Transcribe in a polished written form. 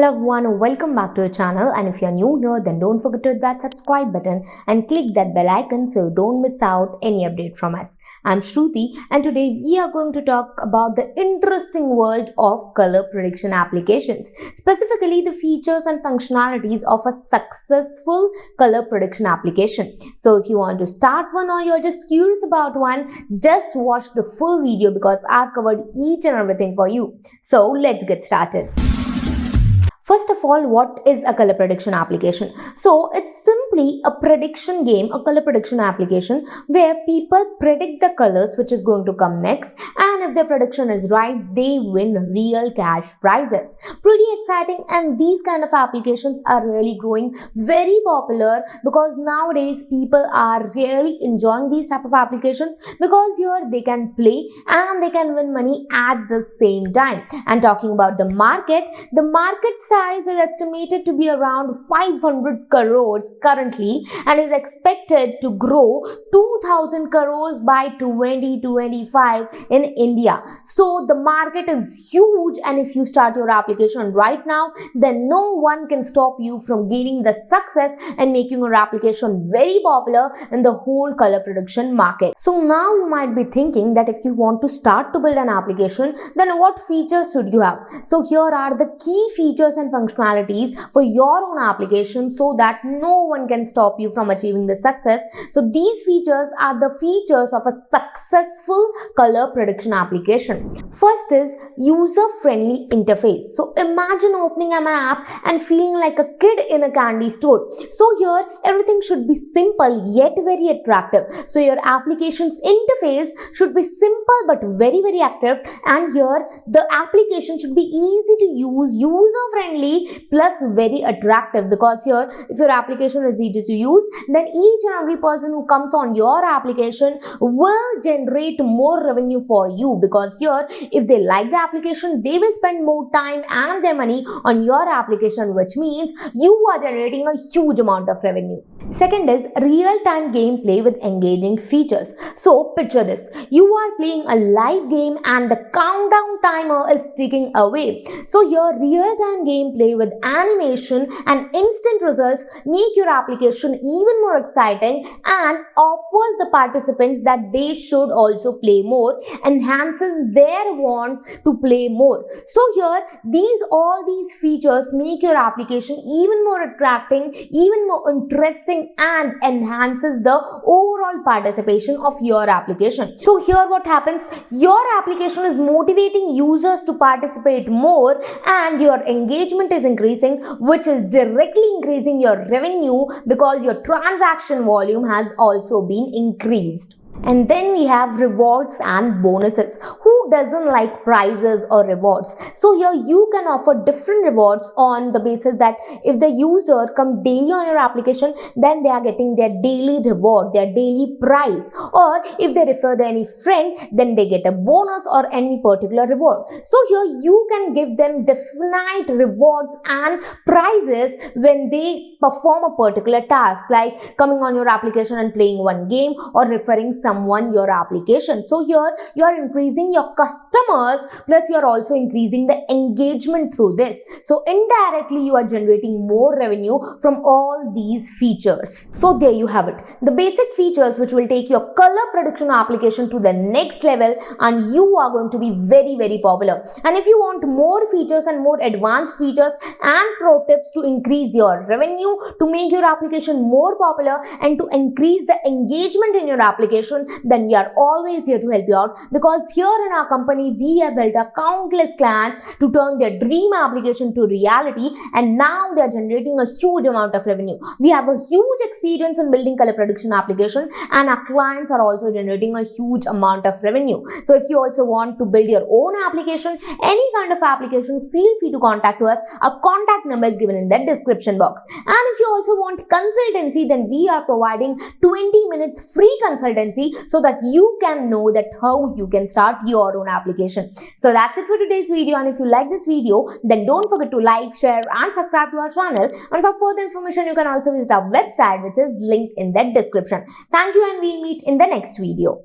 Hello everyone, welcome back to our channel, and if you're new here then don't forget to hit that subscribe button and click that bell icon so you don't miss out any update from us. I'm Shruti and today we are going to talk about the interesting world of color prediction applications, specifically the features and functionalities of a successful color prediction application. So if you want to start one or you're just curious about one, just watch the full video because I've covered each and everything for you. So let's get started. First of all, what is a color prediction application? So it's simply a prediction game, a color prediction application where people predict the colors which is going to come next, and if their prediction is right, they win real cash prizes. Pretty exciting, and these kind of applications are really growing very popular because nowadays people are really enjoying these type of applications because here they can play and they can win money at the same time. And talking about the market size is estimated to be around 500 crores currently and is expected to grow 2000 crores by 2025 in India. So the market is huge, and if you start your application right now, then no one can stop you from gaining the success and making your application very popular in the whole color prediction market. So now you might be thinking that if you want to start to build an application, then what features should you have? So here are the key features and functionalities for your own application so that no one can stop you from achieving the success. So these features are the features of a successful color prediction application. First is user-friendly interface. So imagine opening an app and feeling like a kid in a candy store. So here everything should be simple yet very attractive. So your application's interface should be simple but very active, and here the application should be easy to use, user-friendly plus very attractive, because here if your application is easy to use, then each and every person who comes on your application will generate more revenue for you, because here if they like the application, they will spend more time and their money on your application, which means you are generating a huge amount of revenue. Second is real-time gameplay with engaging features. So picture this, you are playing a live game and the countdown timer is ticking away. So here real-time gameplay with animation and instant results make your application even more exciting and offers the participants that they should also play more, enhancing their want to play more. So here all these features make your application even more attracting, even more interesting, and enhances the overall participation of your application. So here what happens, your application is motivating users to participate more and your engagement is increasing, which is directly increasing your revenue because your transaction volume has also been increased. And then we have rewards and bonuses. Who doesn't like prizes or rewards? So here you can offer different rewards on the basis that if the user come daily on your application, then they are getting their daily reward, their daily prize. Or if they refer any friend, then they get a bonus or any particular reward. So here you can give them definite rewards and prizes when they perform a particular task, like coming on your application and playing one game or referring someone your application. So here you are increasing your customers plus you are also increasing the engagement through this. So indirectly you are generating more revenue from all these features. So there you have it, the basic features which will take your color prediction application to the next level, and you are going to be very popular. And if you want more features and more advanced features and pro tips to increase your revenue, to make your application more popular and to increase the engagement in your application, then we are always here to help you out, because here in our company we have built a countless clients to turn their dream application to reality, and now they are generating a huge amount of revenue. We have a huge experience in building color prediction application, and our clients are also generating a huge amount of revenue. So if you also want to build your own application, any kind of application, feel free to contact us. Our contact number is given in the description box. And if you also want consultancy, then we are providing 20 minutes free consultancy so that you can know that how you can start your own application. So that's it for today's video, and if you like this video, then don't forget to like, share and subscribe to our channel, and for further information you can also visit our website, which is linked in the description. Thank you, and we'll meet in the next video.